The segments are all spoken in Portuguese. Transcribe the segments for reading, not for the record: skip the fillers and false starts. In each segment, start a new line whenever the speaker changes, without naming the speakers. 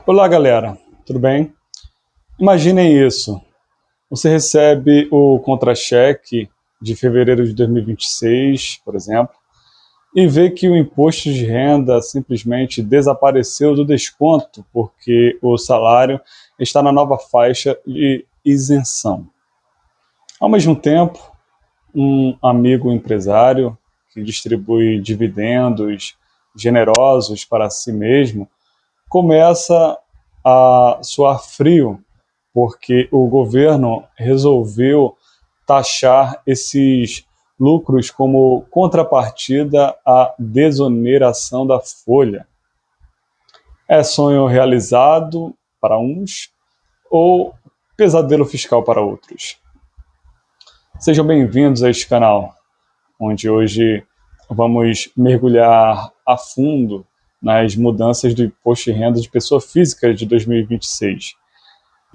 Olá, galera, tudo bem? Imaginem isso: você recebe o contra-cheque de fevereiro de 2026, por exemplo, e vê que o imposto de renda simplesmente desapareceu do desconto porque o salário está na nova faixa de isenção. Ao mesmo tempo, um amigo empresário que distribui dividendos generosos para si mesmo começa a suar frio porque o governo resolveu taxar esses lucros como contrapartida à desoneração da folha. É sonho realizado para uns ou pesadelo fiscal para outros? Sejam bem-vindos a este canal, onde hoje vamos mergulhar a fundo nas mudanças do imposto de renda de pessoa física de 2026,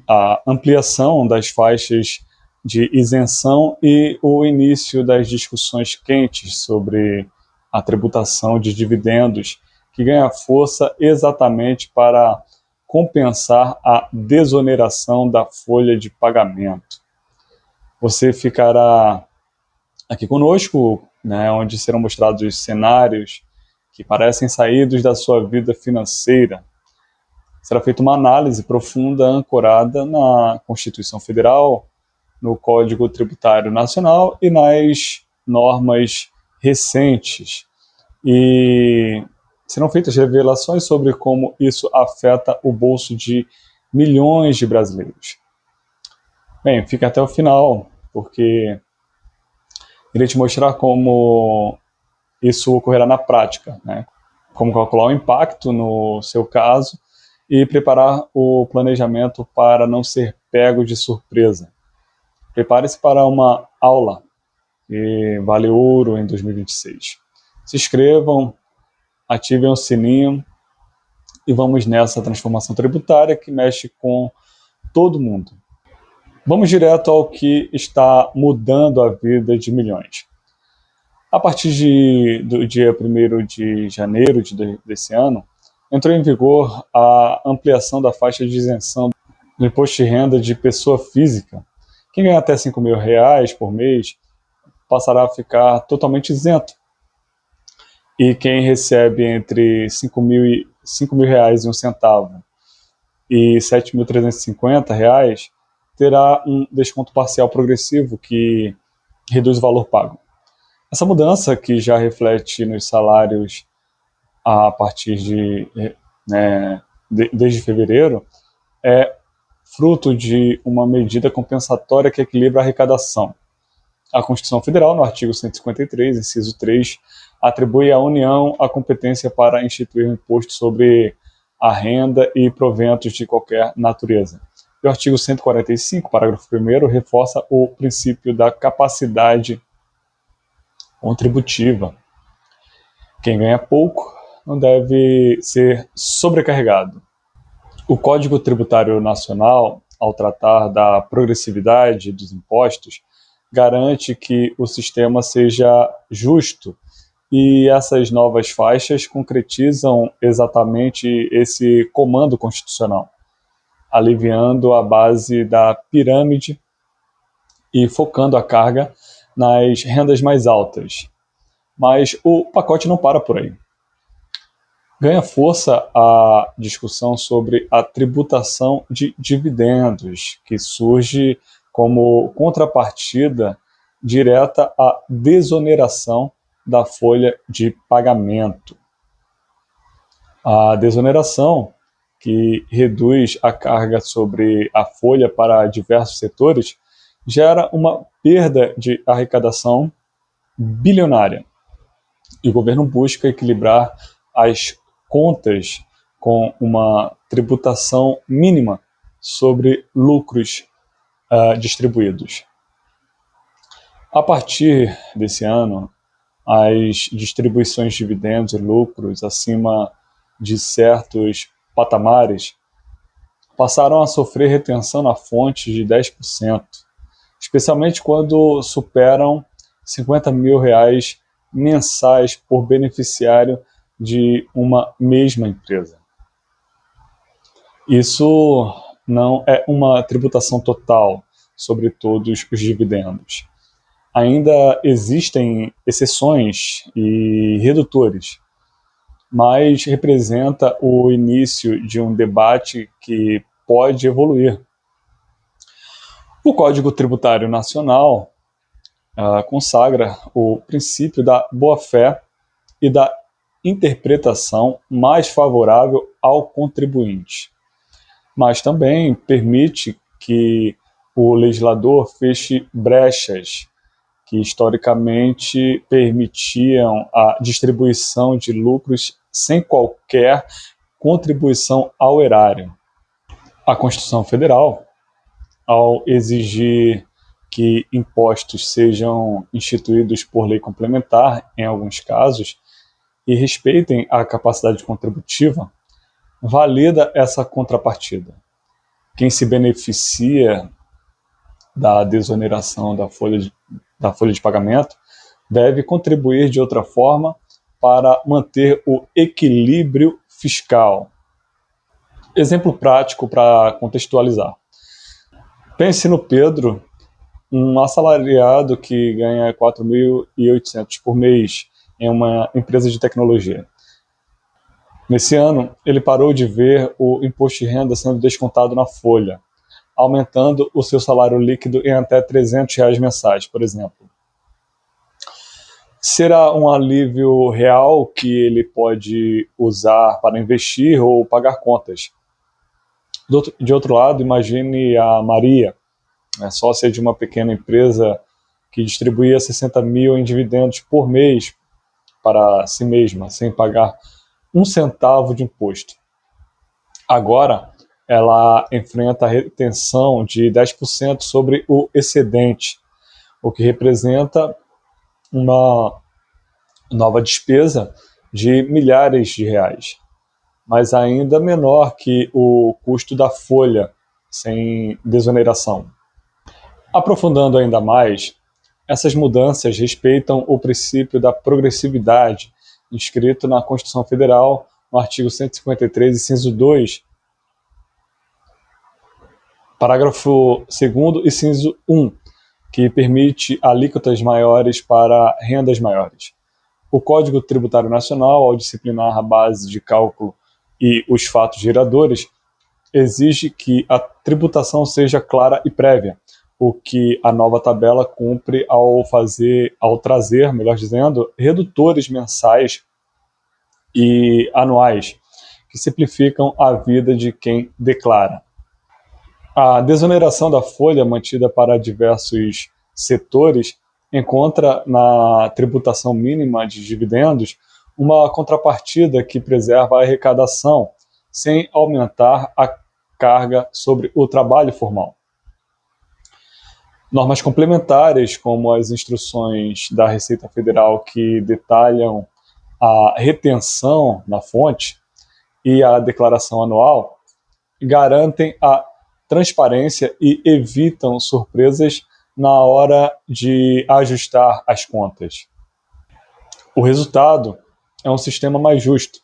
a ampliação das faixas de isenção e o início das discussões quentes sobre a tributação de dividendos, que ganha força exatamente para compensar a desoneração da folha de pagamento. Você ficará aqui conosco, né, onde serão mostrados os cenários que parecem saídos da sua vida financeira. Será feita uma análise profunda ancorada na Constituição Federal, no Código Tributário Nacional e nas normas recentes. E serão feitas revelações sobre como isso afeta o bolso de milhões de brasileiros. Bem, fica até o final, porque irei te mostrar como isso ocorrerá na prática, né? Como calcular o impacto no seu caso e preparar o planejamento para não ser pego de surpresa. Prepare-se para uma aula que vale ouro em 2026. Se inscrevam, ativem o sininho e vamos nessa transformação tributária que mexe com todo mundo. Vamos direto ao que está mudando a vida de milhões. A partir do dia 1º de janeiro desse ano, entrou em vigor a ampliação da faixa de isenção do imposto de renda de pessoa física. Quem ganha até R$ 5.000 por mês passará a ficar totalmente isento. E quem recebe entre R$ 5.000 e um centavo e R$ 7.350 terá um desconto parcial progressivo que reduz o valor pago. Essa mudança, que já reflete nos salários a partir desde fevereiro, é fruto de uma medida compensatória que equilibra a arrecadação. A Constituição Federal, no artigo 153, inciso 3, atribui à União a competência para instituir um imposto sobre a renda e proventos de qualquer natureza. E o artigo 145, parágrafo 1º, reforça o princípio da capacidade contributiva. Quem ganha pouco não deve ser sobrecarregado. O Código Tributário Nacional, ao tratar da progressividade dos impostos, garante que o sistema seja justo, e essas novas faixas concretizam exatamente esse comando constitucional, aliviando a base da pirâmide e focando a carga nas rendas mais altas. Mas o pacote não para por aí. Ganha força a discussão sobre a tributação de dividendos, que surge como contrapartida direta à desoneração da folha de pagamento. A desoneração, que reduz a carga sobre a folha para diversos setores, gera uma perda de arrecadação bilionária. E o governo busca equilibrar as contas com uma tributação mínima sobre lucros distribuídos. A partir desse ano, as distribuições de dividendos e lucros acima de certos patamares passaram a sofrer retenção na fonte de 10%, especialmente quando superam R$ 50.000 mensais por beneficiário de uma mesma empresa. Isso não é uma tributação total sobre todos os dividendos. Ainda existem exceções e redutores, mas representa o início de um debate que pode evoluir. O Código Tributário Nacional consagra o princípio da boa-fé e da interpretação mais favorável ao contribuinte, mas também permite que o legislador feche brechas que historicamente permitiam a distribuição de lucros sem qualquer contribuição ao erário. A Constituição Federal, ao exigir que impostos sejam instituídos por lei complementar, em alguns casos, e respeitem a capacidade contributiva, valida essa contrapartida. Quem se beneficia da desoneração da folha de pagamento deve contribuir de outra forma para manter o equilíbrio fiscal. Exemplo prático para contextualizar. Pense no Pedro, um assalariado que ganha R$ 4.800 por mês em uma empresa de tecnologia. Nesse ano, ele parou de ver o imposto de renda sendo descontado na folha, aumentando o seu salário líquido em até R$ 300 mensais, por exemplo. Será um alívio real que ele pode usar para investir ou pagar contas. De outro lado, imagine a Maria, sócia de uma pequena empresa que distribuía 60 mil em dividendos por mês para si mesma, sem pagar um centavo de imposto. Agora, ela enfrenta a retenção de 10% sobre o excedente, o que representa uma nova despesa de milhares de reais, mas ainda menor que o custo da folha sem desoneração. Aprofundando ainda mais, essas mudanças respeitam o princípio da progressividade inscrito na Constituição Federal, no artigo 153, inciso 2, parágrafo 2º, inciso 1, que permite alíquotas maiores para rendas maiores. O Código Tributário Nacional, ao disciplinar a base de cálculo e os fatos geradores, exige que a tributação seja clara e prévia, o que a nova tabela cumpre ao trazer, melhor dizendo, redutores mensais e anuais, que simplificam a vida de quem declara. A desoneração da folha mantida para diversos setores encontra na tributação mínima de dividendos uma contrapartida que preserva a arrecadação sem aumentar a carga sobre o trabalho formal. Normas complementares, como as instruções da Receita Federal que detalham a retenção na fonte e a declaração anual, garantem a transparência e evitam surpresas na hora de ajustar as contas. O resultado é um sistema mais justo.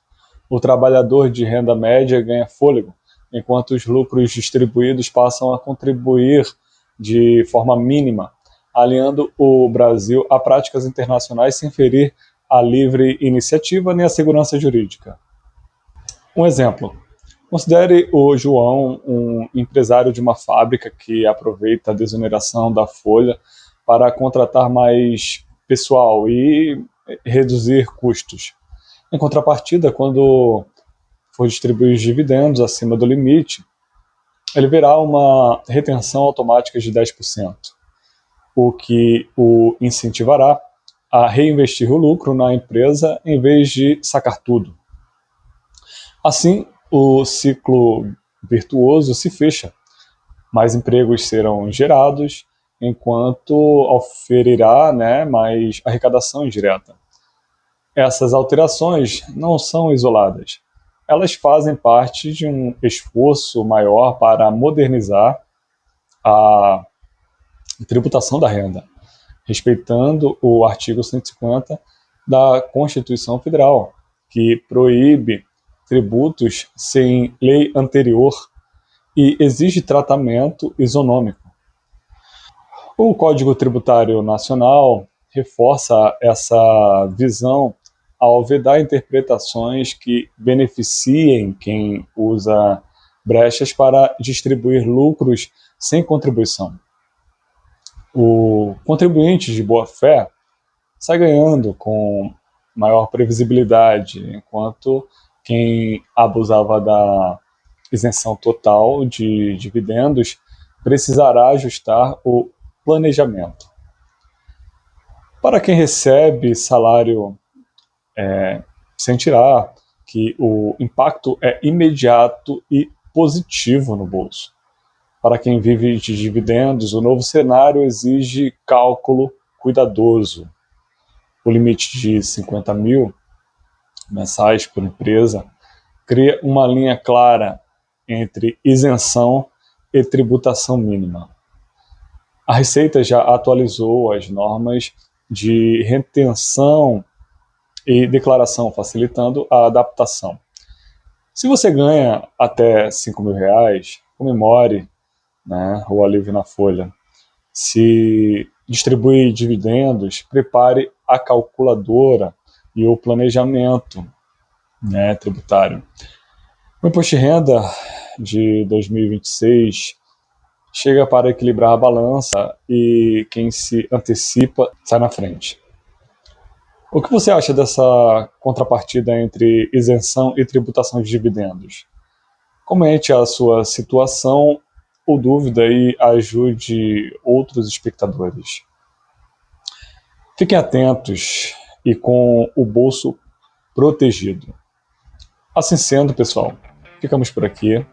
O trabalhador de renda média ganha fôlego, enquanto os lucros distribuídos passam a contribuir de forma mínima, alinhando o Brasil a práticas internacionais sem ferir a livre iniciativa nem a segurança jurídica. Um exemplo. Considere o João um empresário de uma fábrica que aproveita a desoneração da folha para contratar mais pessoal e reduzir custos. Em contrapartida, quando for distribuir os dividendos acima do limite, ele verá uma retenção automática de 10%, o que o incentivará a reinvestir o lucro na empresa em vez de sacar tudo. Assim, o ciclo virtuoso se fecha. Mais empregos serão gerados, enquanto oferirá mais arrecadação indireta. Essas alterações não são isoladas. Elas fazem parte de um esforço maior para modernizar a tributação da renda, respeitando o artigo 150 da Constituição Federal, que proíbe tributos sem lei anterior e exige tratamento isonômico. O Código Tributário Nacional reforça essa visão ao vedar interpretações que beneficiem quem usa brechas para distribuir lucros sem contribuição. O contribuinte de boa-fé sai ganhando com maior previsibilidade, enquanto quem abusava da isenção total de dividendos precisará ajustar o planejamento. Para quem recebe salário sentirá que o impacto é imediato e positivo no bolso. Para quem vive de dividendos, o novo cenário exige cálculo cuidadoso. O limite de 50 mil mensais por empresa cria uma linha clara entre isenção e tributação mínima. A Receita já atualizou as normas de retenção e declaração, facilitando a adaptação. Se você ganha até R$5.000, comemore, né, o alívio na folha. Se distribui dividendos, prepare a calculadora e o planejamento, né, tributário. O imposto de renda de 2026 chega para equilibrar a balança e quem se antecipa sai na frente. O que você acha dessa contrapartida entre isenção e tributação de dividendos? Comente a sua situação ou dúvida e ajude outros espectadores. Fiquem atentos e com o bolso protegido. Assim sendo, pessoal, ficamos por aqui.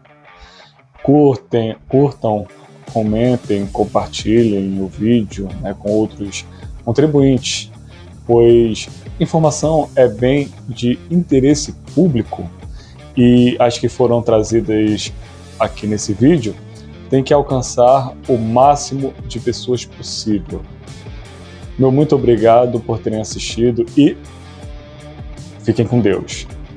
Curtam, comentem, compartilhem o vídeo, né, com outros contribuintes, pois informação é bem de interesse público e as que foram trazidas aqui nesse vídeo têm que alcançar o máximo de pessoas possível. Meu muito obrigado por terem assistido e fiquem com Deus.